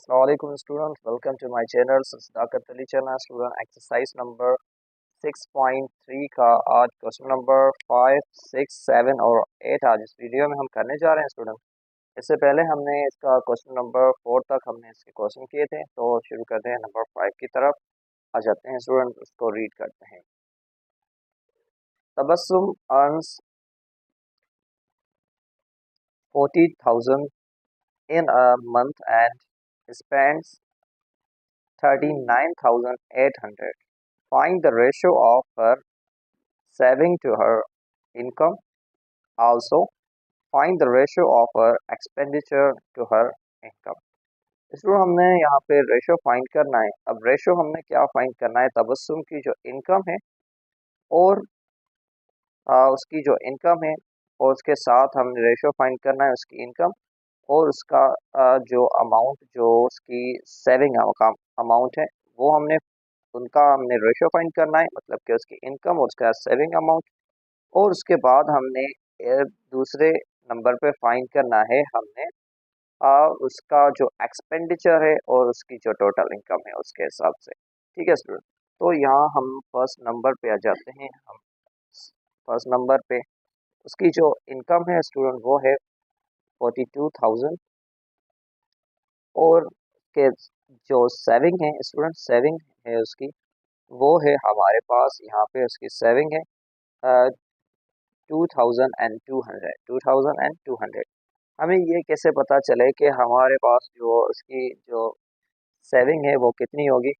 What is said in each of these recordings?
Assalamualaikum students, welcome to my channel Sadaqat Ali channel. Student exercise number 6.3 का आज question number 5, 6, 7 और 8 आज इस वीडियो में हम करने जा रहे हैं स्टूडेंट। इससे पहले हमने इसका क्वेश्चन नंबर 4 तक हमने इसके क्वेश्चन किए थे, तो शुरू करते हैं नंबर 5 की तरफ। आ जाते हैं स्टूडेंट, उसको रीड करते हैं। Tabassum earns 40,000 in a month and spends 39,800. Find the ratio of her saving to her income. Also, find the ratio of her expenditure to her income. इसलिए हमने यहाँ पे रेशो फाइंड करना है। अब रेशो हमने क्या फाइंड करना है? तबस्सुम की जो इनकम है और उसकी जो इनकम है, और उसके साथ हमने रेशो फाइंड करना है उसकी इनकम और उसका जो अमाउंट, जो उसकी सेविंग अमाउंट है, वो हमने रेशो फाइंड करना है, मतलब कि उसकी इनकम और उसका सेविंग अमाउंट। और उसके बाद हमने दूसरे नंबर पे फाइंड करना है हमने उसका जो एक्सपेंडिचर है और उसकी जो टोटल इनकम है उसके हिसाब से। ठीक है स्टूडेंट, तो यहाँ हम फर्स्ट नंबर पे आ जाते हैं। हम फर्स्ट नंबर पे उसकी जो इनकम है स्टूडेंट वो है 42,000 और के जो सेविंग है स्टूडेंट, सेविंग है उसकी वो है हमारे पास यहाँ पे उसकी सेविंग है 2,200। हमें ये कैसे पता चले कि हमारे पास जो उसकी जो सेविंग है वो कितनी होगी?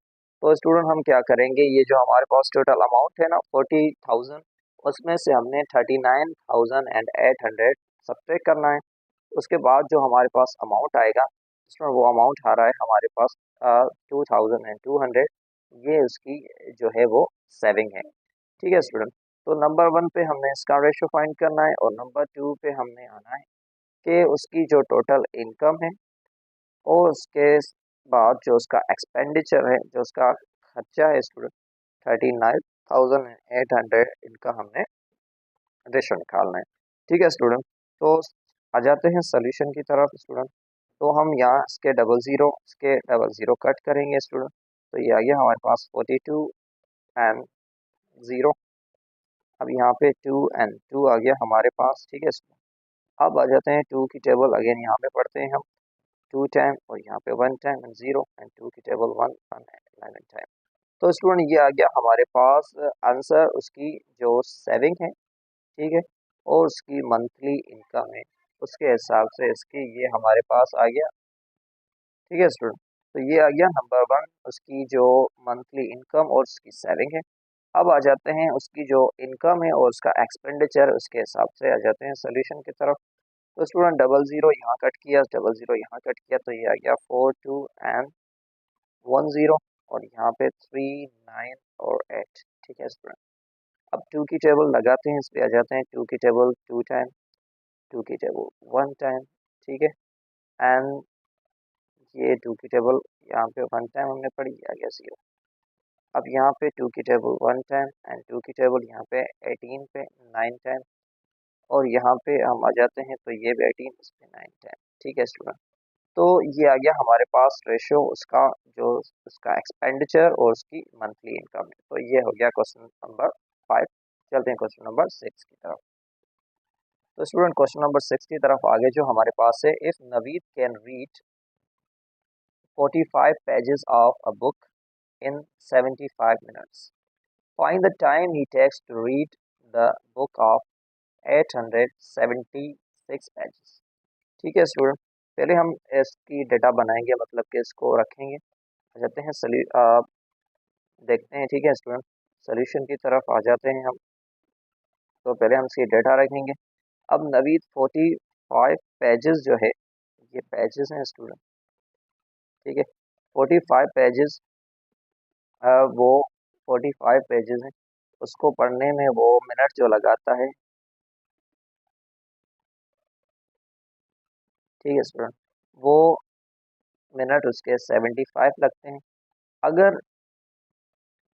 तो स्टूडेंट हम क्या करेंगे, ये जो हमारे पास टोटल अमाउंट है ना 40,000, उसमें से हमने 39,800 सब्ट्रैक्ट करना है। उसके बाद जो हमारे पास अमाउंट आएगा उसमें वो अमाउंट आ रहा है हमारे पास 2,200। ये उसकी जो है वो सेविंग है। ठीक है स्टूडेंट, तो नंबर 1 पे हमने इसका रेशो फाइंड करना है और नंबर 2 पे हमने आना है कि उसकी जो टोटल इनकम है और उसके बाद जो उसका एक्सपेंडिचर है, जो उसका खर्चा है स्टूडेंट 39,800, इनका हमने रेशो निकालना है। ठीक है स्टूडेंट, तो आ जाते हैं सोल्यूशन की तरफ स्टूडेंट। तो हम यहाँ इसके डबल ज़ीरो कट करेंगे स्टूडेंट, तो ये आ गया हमारे पास 42 एंड 0। अब यहाँ पे 2 एंड 2 आ गया हमारे पास। ठीक है स्टूडेंट, अब आ जाते हैं 2 की टेबल अगेन यहाँ पे पढ़ते हैं हम 2 टाइम और यहाँ पे 1 टाइम एंड 0 एंड 2 की टेबल 1 1 11 टाइम। तो स्टूडेंट ये आ गया हमारे पास आंसर उसकी जो सेविंग है, ठीक है, और उसकी मंथली इनकम है, उसके हिसाब से इसकी ये हमारे पास आ गया। ठीक है स्टूडेंट, तो ये आ गया नंबर 1 उसकी जो मंथली इनकम और उसकी सेविंग है। अब आ जाते हैं उसकी जो इनकम है और उसका एक्सपेंडिचर, उसके हिसाब से आ जाते हैं सोल्यूशन की तरफ। तो स्टूडेंट डबल ज़ीरो यहाँ कट किया, डबल ज़ीरो यहाँ कट किया, तो ये आ गया 4 2 एंड 1 0 और यहाँ पे 3 9 और 8। ठीक है स्टूडेंट, अब 2 की टेबल लगाते हैं, इस पे आ जाते हैं 2 की टेबल 2 टाइम, 2 की टेबल 1 टाइम। ठीक है, एंड ये 2 की टेबल यहाँ पे 1 टाइम हमने पढ़ी, आ गया 0। अब यहाँ पे 2 की टेबल 1 टाइम एंड 2 की टेबल यहाँ पे 18 पे 9 टाइम और यहाँ पे हम आ जाते हैं तो ये भी 18 इस पे 9 टाइम। ठीक है स्टूडेंट, तो ये आ गया हमारे पास रेशियो उसका, जो उसका एक्सपेंडिचर और उसकी मंथली इनकम है। तो ये हो गया क्वेश्चन नंबर 5। चलते हैं क्वेश्चन नंबर 6 की तरफ। तो स्टूडेंट क्वेश्चन नंबर 6 की तरफ आगे जो हमारे पास है, if Naveed can read 45 pages of a book in 75 minutes. Find the time he takes to read the book of 876 pages. ठीक है स्टूडेंट, पहले हम इसकी डेटा बनाएंगे, मतलब कि इसको रखेंगे। आ जाते हैं देखते हैं। ठीक है स्टूडेंट, सोल्यूशन की तरफ आ जाते हैं हम। तो पहले हम इसकी डेटा रखेंगे। अब नवीद 45 पेजेस जो है, ये पेजेस हैं स्टूडेंट, ठीक है, 45 पेजेस, वो 45 पेजेस हैं, उसको पढ़ने में वो मिनट जो लगाता है। ठीक है स्टूडेंट, वो मिनट उसके 75 लगते हैं। अगर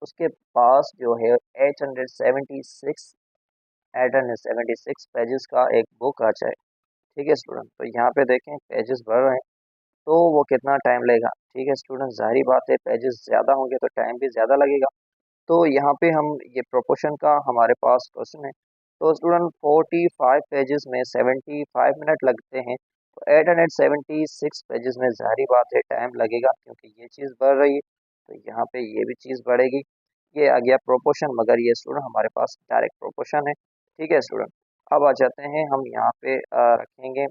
उसके पास जो है 876 पेजेस का एक बुक आ जाए। ठीक है स्टूडेंट, तो यहाँ पे देखें पेजेस बढ़ रहे हैं, तो वो कितना टाइम लेगा। ठीक है स्टूडेंट, जाहिर बात है पेजेस ज़्यादा होंगे तो टाइम भी ज़्यादा लगेगा। तो यहाँ पे हम ये प्रोपोर्शन का हमारे पास क्वेश्चन है। तो स्टूडेंट 45 पेजेस में 75 मिनट लगते हैं, तो 876 पेजेस में जाहिर बात है टाइम लगेगा, क्योंकि ये चीज़ बढ़ रही है तो यहाँ पे ये भी चीज़ बढ़ेगी। ये आ गया प्रोपोर्शन, मगर ये स्टूडेंट हमारे पास डायरेक्ट प्रोपोर्शन है। ठीक है स्टूडेंट, अब आ जाते हैं हम यहाँ पे रखेंगे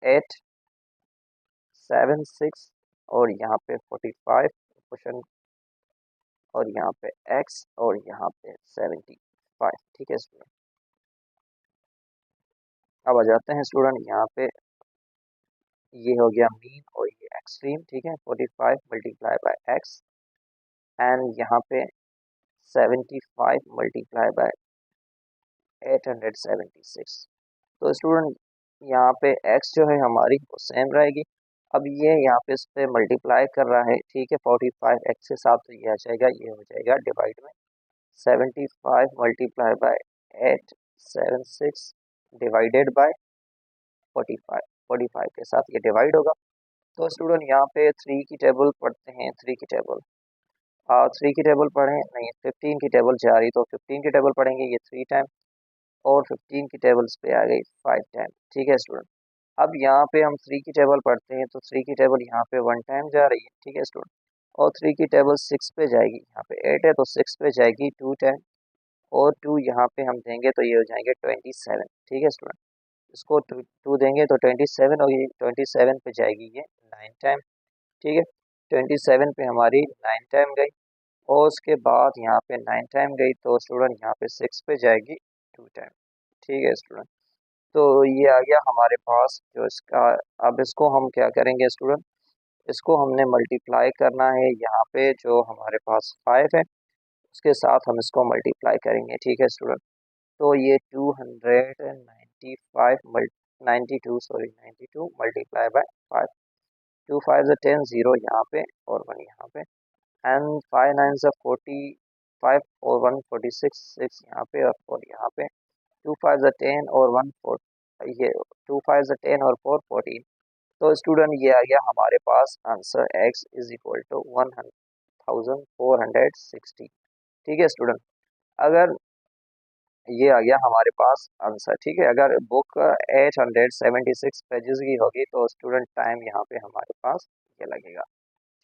876 और यहाँ पे 45 प्रोपोर्शन, और यहाँ पे x और यहाँ पे 75। ठीक है स्टूडेंट, अब आ जाते हैं स्टूडेंट यहाँ पे, ये हो गया मीन और ये एक्सट्रीम। ठीक है, 45 मल्टीप्लाई बाय x एंड यहाँ पे 75 मल्टीप्लाई बाय 876। तो स्टूडेंट यहाँ पे x जो है हमारी वो सेम रहेगी। अब ये यहाँ पे इस पे मल्टीप्लाई कर रहा है। ठीक है, 45 x के साथ तो ये आ जाएगा, ये हो जाएगा डिवाइड में 75 मल्टीप्लाई बाय 876 डिवाइडेड बाय 45, 45 के साथ ये डिवाइड होगा। तो स्टूडेंट यहाँ पे 3 की टेबल पढ़ते हैं, 3 की टेबल 3 की टेबल पढ़ें नहीं, 15 की टेबल जा रही तो 15 की टेबल पढ़ेंगे, ये 3 टाइम, और 15 की टेबल्स पे आ गई 5 टाइम। ठीक है स्टूडेंट, अब यहाँ पे हम 3 की टेबल पढ़ते हैं, तो 3 की टेबल यहाँ पे 1 टाइम जा रही है। ठीक है स्टूडेंट, और 3 की टेबल 6 पे जाएगी, यहाँ पे 8 है तो 6 पे जाएगी 2 टाइम, और 2 यहाँ पे हम देंगे तो ये हो जाएंगे 27। ठीक है स्टूडेंट, इसको टू देंगे तो 27, और ये 27 पे जाएगी ये 9 टाइम। ठीक है, 27 पे हमारी 9 टाइम गई, और उसके बाद यहाँ पे 9 टाइम गई तो स्टूडेंट यहाँ पे 6 पे जाएगी 2 टाइम। ठीक है स्टूडेंट, तो ये आ गया हमारे पास जो इसका। अब इसको हम क्या करेंगे स्टूडेंट, इसको हमने मल्टीप्लाई करना है, यहाँ पे जो हमारे पास 5 है उसके साथ हम इसको मल्टीप्लाई करेंगे। ठीक है स्टूडेंट, तो ये 295 92 सॉरी 92 मल्टीप्लाई बाय 5, 2 5 ज़ा 10, 0 यहाँ पे और 1 यहाँ पे, एंड 5 9 ज़ा 45 और 1 46, 6 यहाँ पे और यहाँ पे, 2 5 ज़ा 10 और 1 4, ये 2 5 ज़ा 10 और 4 14। तो स्टूडेंट ये आ गया हमारे पास answer x is equal to 1460। ठीक है स्टूडेंट, अगर ये आ गया हमारे पास आंसर। ठीक है, अगर बुक 876 पेजेस की होगी तो स्टूडेंट टाइम यहाँ पे हमारे पास ये लगेगा।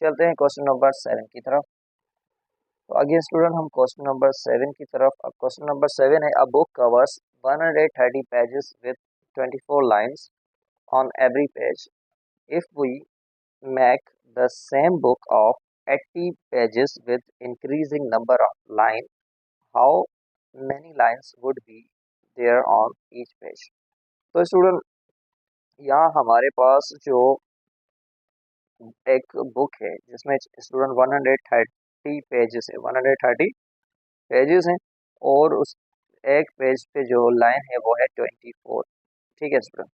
चलते हैं क्वेश्चन नंबर 7 की तरफ। तो अगेन स्टूडेंट हम क्वेश्चन नंबर 7 की तरफ, अब क्वेश्चन नंबर 7 है, a book covers 130 pages with 24 lines on every page. If we make the same book of 80 pages with increasing number of line, how many lines would be there on each page। तो student यहाँ हमारे पास जो एक book है जिसमें student 130 pages है, 130 pages हैं, और उस एक पेज पे जो लाइन है वो है 24। ठीक है स्टूडेंट,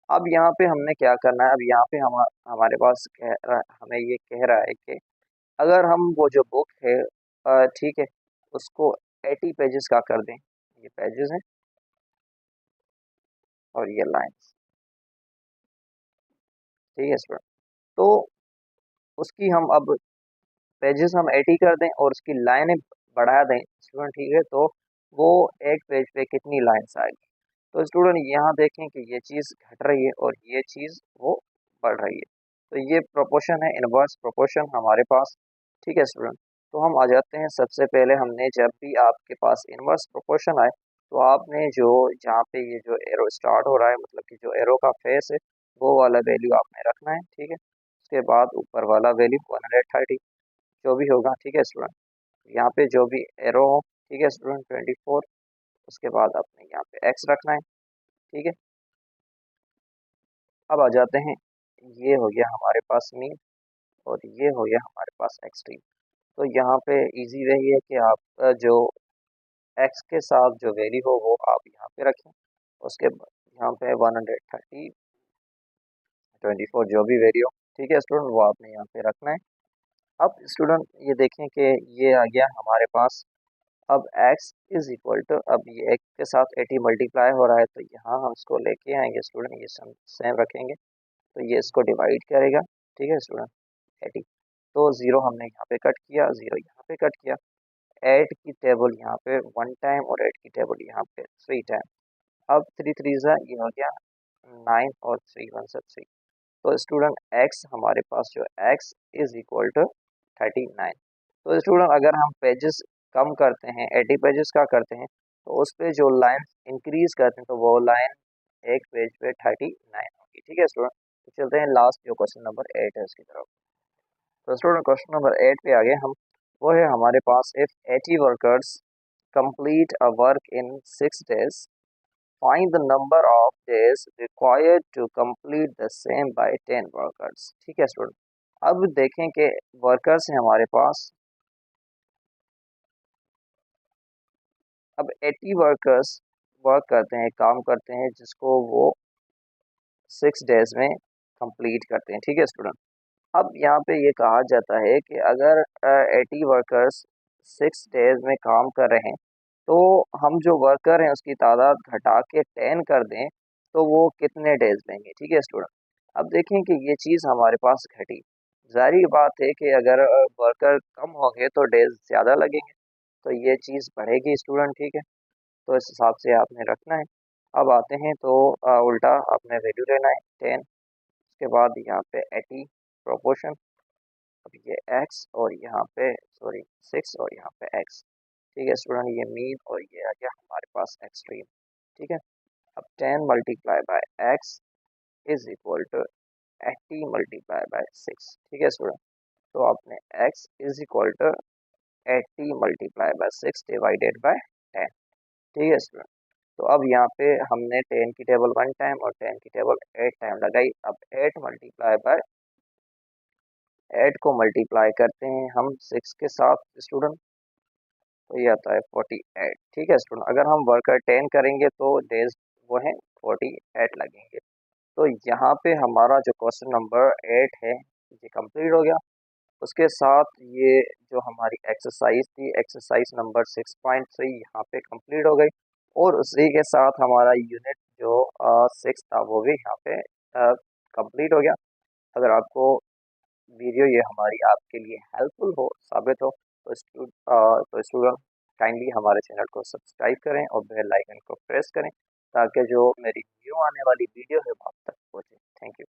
अब यहाँ पे हमने क्या करना है, अब यहाँ पे हमारे पास हमें ये कह रहा है कि अगर हम वो जो बुक है ठीक है उसको 80 पेजेस का कर दें, ये पेजेस हैं और ये लाइंस। ठीक है स्टूडेंट, तो उसकी हम अब पेजेस हम 80 कर दें और उसकी लाइनें बढ़ा दें स्टूडेंट। ठीक है, तो वो एक पेज पे कितनी लाइन्स आएगी। तो स्टूडेंट यहाँ देखें कि ये चीज़ घट रही है और ये चीज़ वो बढ़ रही है, तो ये प्रोपोर्शन है, इनवर्स प्रोपोर्शन हमारे पास। ठीक है स्टूडेंट, तो हम आ जाते हैं, सबसे पहले हमने जब भी आपके पास इनवर्स प्रोपोर्शन आए तो आपने जो जहाँ पे ये जो एरो स्टार्ट हो रहा है, मतलब कि जो एरो का फेस है वो वाला वैल्यू आपने रखना है। ठीक है, उसके बाद ऊपर वाला वैल्यू 130 जो भी होगा। ठीक है स्टूडेंट, यहाँ पे जो भी एरो हो, ठीक है स्टूडेंट 24, उसके बाद आपने यहाँ पे एक्स रखना है। ठीक है, अब आ जाते हैं, ये हो गया हमारे पास मीन और ये हो गया हमारे पास एक्सट्रीम। तो यहाँ पे इजी वही है कि आप जो एक्स के साथ जो वैल्यू हो वो आप यहाँ पे रखें, उसके बाद यहाँ पे 130 24 जो भी वैल्यू हो, ठीक है स्टूडेंट, वो आपने यहाँ पे रखना है। अब स्टूडेंट ये देखें कि ये आ गया हमारे पास अब x इज इक्वल टू, अब ये एक के साथ 80 मल्टीप्लाई हो रहा है तो यहाँ हम इसको लेके आएंगे स्टूडेंट, ये सेम रखेंगे तो ये इसको डिवाइड करेगा, ठीक है स्टूडेंट 80। तो 0 हमने यहाँ पे कट किया, 0 यहाँ पे कट किया, 8 की टेबल यहाँ पे 1 टाइम और 8 की टेबल यहाँ पे 3 टाइम। अब 3 3 ये हो गया 9 और 3 1 से 3। तो स्टूडेंट x हमारे पास जो x इज इक्वल टू 39। तो स्टूडेंट अगर हम पेजेस कम करते हैं, 80 पेजेस का करते हैं, तो उस पे जो लाइन इंक्रीज करते हैं तो वो लाइन एक पेज पे 39 होगी, ठीक है स्टूडेंट। तो चलते हैं लास्ट जो क्वेश्चन नंबर 8 है उसकी तरफ। तो स्टूडेंट क्वेश्चन नंबर 8 पे आगे हम, वो है हमारे पास, if 80 workers complete a work in 6 days, find the number of days required to complete the same by 10 workers। ठीक है स्टूडेंट, अब देखें कि वर्कर्स हैं हमारे पास, अब 80 वर्कर्स वर्क करते हैं, काम करते हैं, जिसको वो 6 डेज में कंप्लीट करते हैं, ठीक है स्टूडेंट। अब यहाँ पे ये कहा जाता है कि अगर 80 वर्कर्स 6 डेज में काम कर रहे हैं तो हम जो वर्कर हैं उसकी तादाद घटा के 10 कर दें तो वो कितने डेज लेंगे, ठीक है स्टूडेंट। अब देखें कि ये चीज़ हमारे पास घटी, जाहिर बात है कि अगर वर्कर कम होंगे तो डेज ज़्यादा लगेंगे, तो ये चीज़ बढ़ेगी स्टूडेंट, ठीक है। तो इस हिसाब से आपने रखना है। अब आते हैं तो उल्टा आपने वैल्यू लेना है 10, उसके बाद यहाँ पे 80 प्रोपोर्शन, अब ये x और यहाँ पे सॉरी 6 और यहाँ पे x, ठीक है स्टूडेंट, ये मीन और ये आ गया हमारे पास एक्सट्रीम, ठीक है। अब 10 multiply by x is equal to 80 multiply by 6, ठीक है स्टूडेंट। तो आपने x is equal to 80 multiply by 6 divided by 10, ठीक है स्टूडेंट। तो अब यहाँ पे हमने 10 की टेबल 1 टाइम और 10 की टेबल 8 टाइम लगाई। अब 8 मल्टीप्लाई बाय 8 को मल्टीप्लाई करते हैं हम 6 के साथ स्टूडेंट, तो ये आता है 48, ठीक है स्टूडेंट। अगर हम वर्कर 10 करेंगे तो डेज वो हैं 48 लगेंगे। तो यहाँ पे हमारा जो क्वेश्चन नंबर 8 है ये कंप्लीट हो गया। उसके साथ ये जो हमारी एक्सरसाइज थी, एक्सरसाइज नंबर 6.3 यहाँ पे कंप्लीट हो गई, और उसी के साथ हमारा यूनिट जो 6 था वो भी यहाँ पे कंप्लीट हो गया। अगर आपको वीडियो ये हमारी आपके लिए हेल्पफुल हो, साबित हो, तो स्टूडेंट काइंडली हमारे चैनल को सब्सक्राइब करें और बेल आइकन को प्रेस करें ताकि जो मेरी न्यू आने वाली वीडियो है वो आप तक पहुँचे। Thank you.